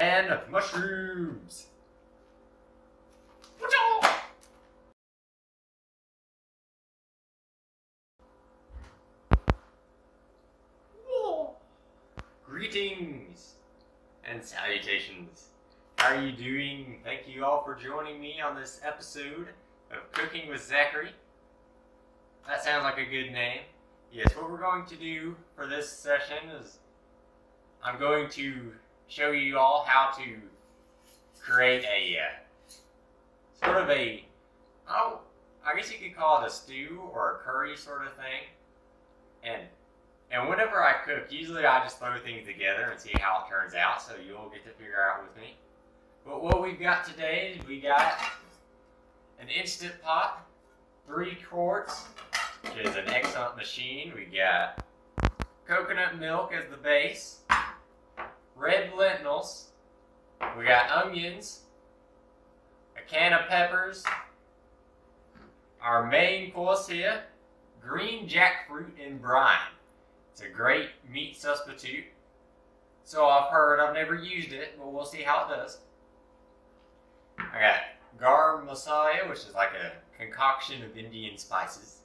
and mushrooms. Greetings and salutations. How are you doing? Thank you all for joining me on this episode of Cooking with Zachary. That sounds like a good name. Yes, what we're going to do for this session is I'm going to show you all how to create a sort of a, I guess you could call it a stew or a curry sort of thing. And whenever I cook, usually I just throw things together and see how it turns out, so you'll get to figure out with me. But what we've got today is we got an Instant Pot, 3 quarts, which is an excellent machine. We got coconut milk as the base, red lentils, we got onions, a can of peppers, our main course here, green jackfruit in brine. It's a great meat substitute. So I've heard, I've never used it, but we'll see how it does. I got garam masala, which is like a concoction of Indian spices.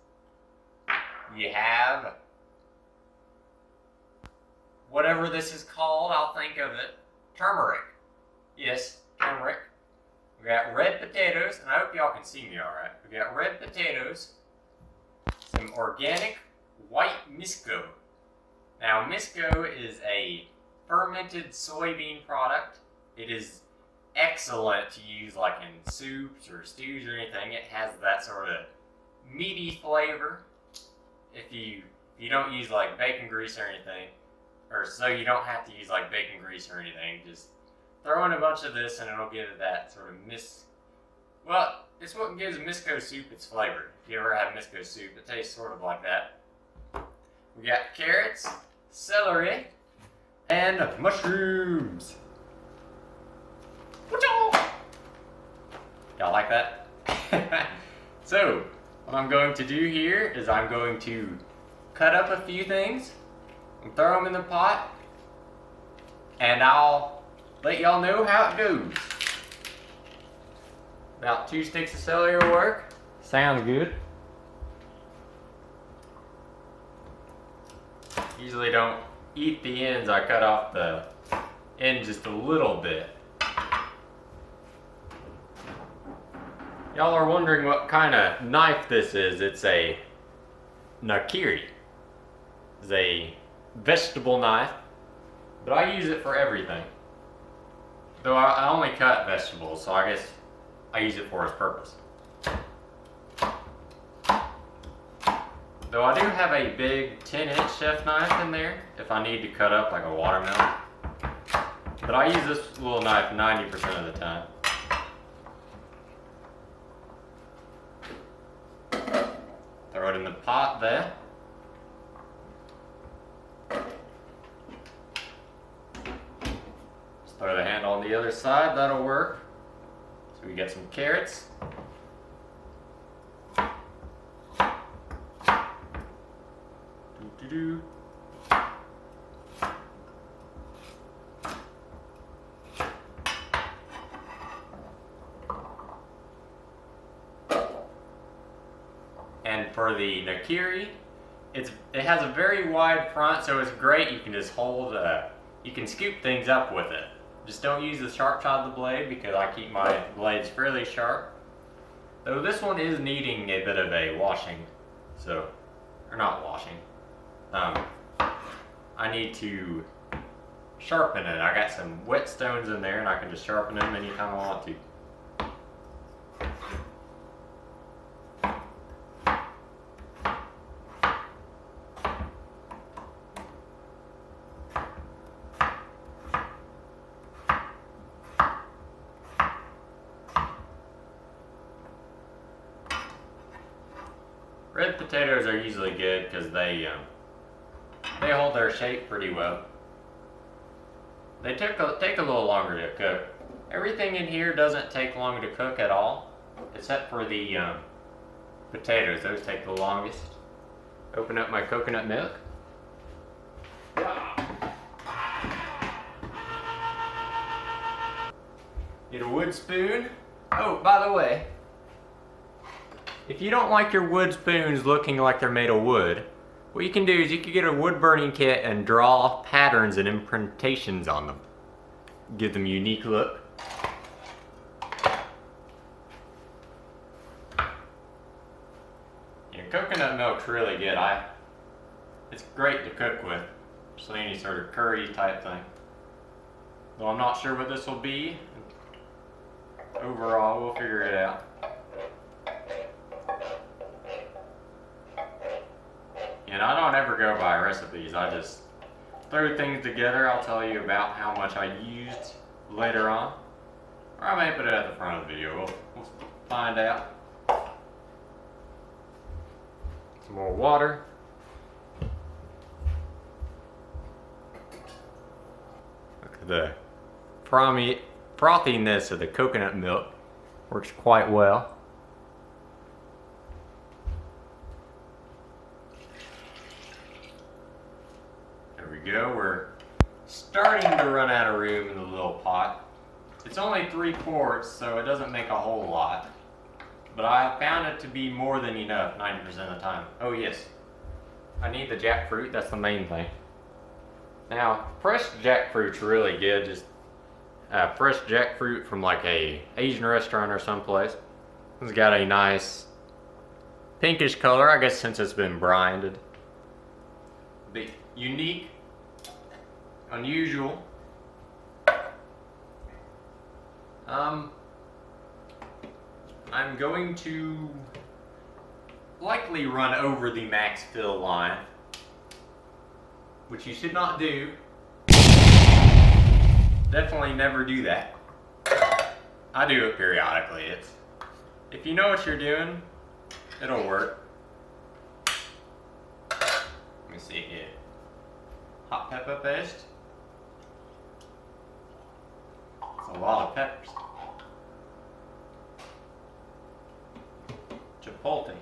You have whatever this is called, I'll think of it. Turmeric. Yes, turmeric. We got red potatoes, and I hope y'all can see me alright. We got red potatoes, some organic white Misco. Now, Misco is a fermented soybean product. It is excellent to use like in soups or stews or anything. It has that sort of meaty flavor. If you don't use like bacon grease or anything, or so you don't have to use like bacon grease or anything, just throw in a bunch of this and it'll give it that sort of well, it's what gives Misco soup its flavor. If you ever had Misco soup, it tastes sort of like that. We got carrots, celery, and mushrooms. Y'all like that? So, what I'm going to do here is I'm going to cut up a few things and throw them in the pot, and I'll let y'all know how it goes. About 2 sticks of celery will work. Sounds good. Usually don't eat the ends, I cut off the end just a little bit. Y'all are wondering what kind of knife this is. It's a Nakiri. It's a vegetable knife, but I use it for everything. Though I only cut vegetables, so I guess I use it for its purpose. Though I do have a big 10-inch chef knife in there if I need to cut up like a watermelon. But I use this little knife 90% of the time. Throw it in the pot there. Just throw the handle on the other side, that'll work. So we get some carrots. Doo-doo-doo. And for the Nakiri, it has a very wide front, so it's great. You can just hold, you can scoop things up with it. Just don't use the sharp side of the blade because I keep my blades fairly sharp. Though this one is needing a bit of a washing, so, or not washing. I need to sharpen it. I got some whetstones in there and I can just sharpen them anytime I want to. Red potatoes are usually good because they hold their shape pretty well. They take a little longer to cook. Everything in here doesn't take long to cook at all, except for the potatoes. Those take the longest. Open up my coconut milk. Get a wood spoon. Oh, by the way, if you don't like your wood spoons looking like they're made of wood, what you can do is you can get a wood burning kit and draw patterns and imprintations on them. Give them a unique look. And coconut milk's really good. It's great to cook with, especially any sort of curry type thing. Though I'm not sure what this will be. Overall, we'll figure it out. And I don't ever go by recipes. I just throw things together. I'll tell you about how much I used later on. Or I may put it at the front of the video. We'll find out. Some more water. Look at the frothiness of the coconut milk. Works quite well. There we go. We're starting to run out of room in the little pot. It's only 3 quarts, so it doesn't make a whole lot. But I found it to be more than enough 90% of the time. Oh yes, I need the jackfruit, that's the main thing. Now, fresh jackfruit's really good. Just fresh jackfruit from like a Asian restaurant or someplace. It's got a nice pinkish color, I guess since it's been brinded. The unique, unusual. I'm going to likely run over the max fill line, which you should not do. Definitely never do that. I do it periodically. If you know what you're doing, it'll work. Let me see here. Hot pepper paste. That's a lot of peppers. Chipotle.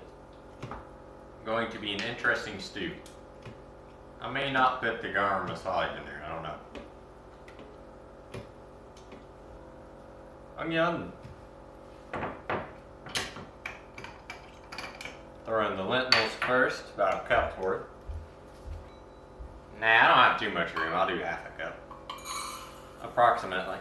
Going to be an interesting stew. I may not put the garam masala in there, I don't know. Onion. Throw in the lentils first, about a cup worth. Nah, I don't have too much room, I'll do half a cup. Approximately.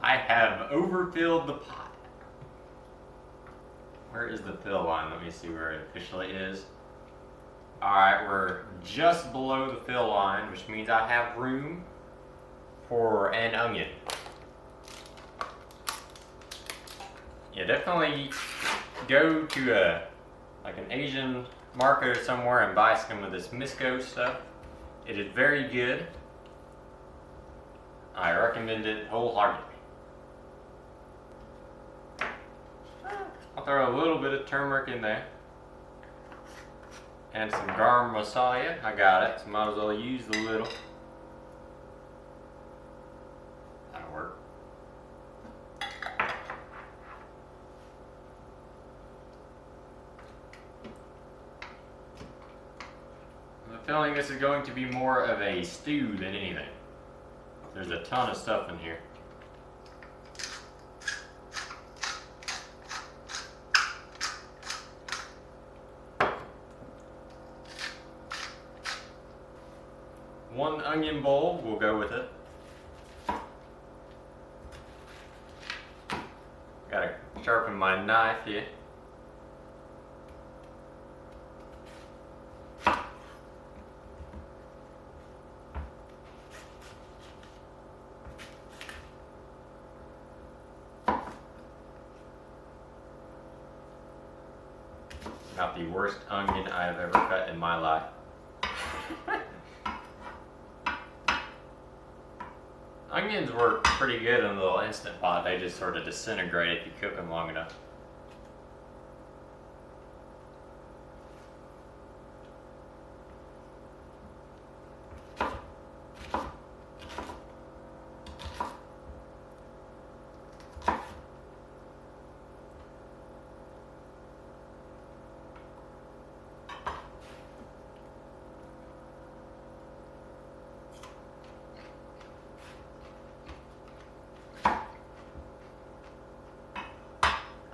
I have overfilled the pot. Where is the fill line? Let me see where it officially is. Alright, we're just below the fill line, which means I have room for an onion. Yeah, definitely go to like an Asian market or somewhere and buy some of this Misco stuff. It is very good. I recommend it wholeheartedly. I'll throw a little bit of turmeric in there. And some garam masala. I got it, so might as well use the little. That'll work. I'm feeling this is going to be more of a stew than anything. There's a ton of stuff in here. One onion bowl will go with it. Gotta sharpen my knife here. Not the worst onion I've ever cut in my life. Onions work pretty good in a little Instant Pot. They just sort of disintegrate if you cook them long enough.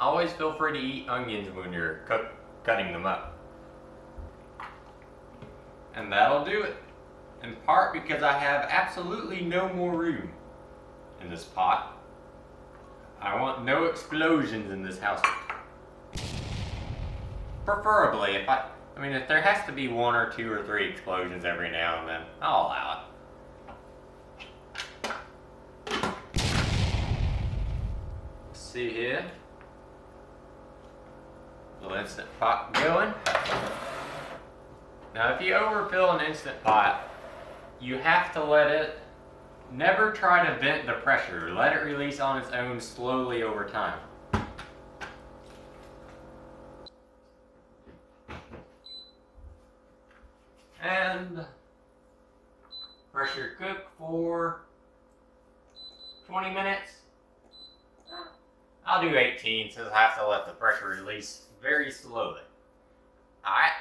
always feel free to eat onions when you're cutting them up. And that'll do it. In part because I have absolutely no more room in this pot. I want no explosions in this house. Preferably, if there has to be 1 or 2 or 3 explosions every now and then, I'll allow it. Let's see here. Little Instant Pot going. Now if you overfill an Instant Pot, you have to let it, never try to vent the pressure. Let it release on its own slowly over time. And pressure cook for 20 minutes. I'll do 18 since I have to let the pressure release very slowly. Alright,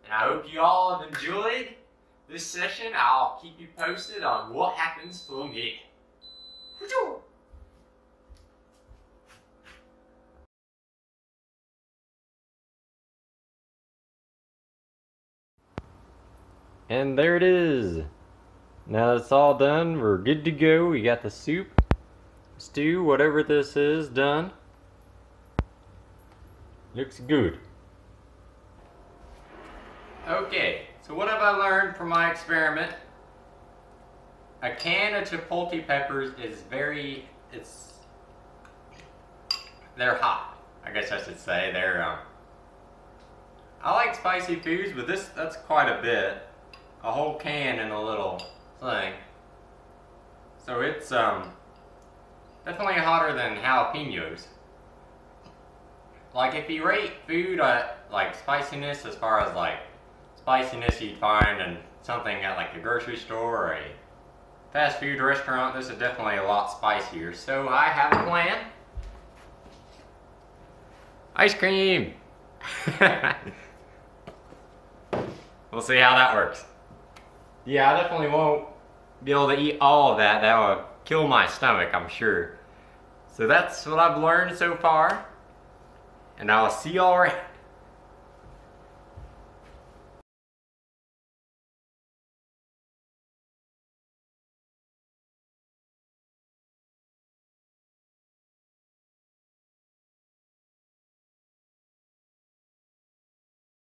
and I hope you all have enjoyed this session. I'll keep you posted on what happens from here. And there it is. Now it's all done, we're good to go. We got the soup, stew, whatever this is, done. Looks good. Okay, so what have I learned from my experiment? A can of chipotle peppers is they're hot, I guess I should say. I like spicy foods, but that's quite a bit. A whole can in a little thing. So it's definitely hotter than jalapenos. Like if you rate food at like spiciness, as far as like spiciness you'd find in something at like the grocery store or a fast food restaurant, this is definitely a lot spicier. So I have a plan. Ice cream! We'll see how that works. Yeah, I definitely won't be able to eat all of that. That will kill my stomach, I'm sure. So that's what I've learned so far. And I'll see y'all around.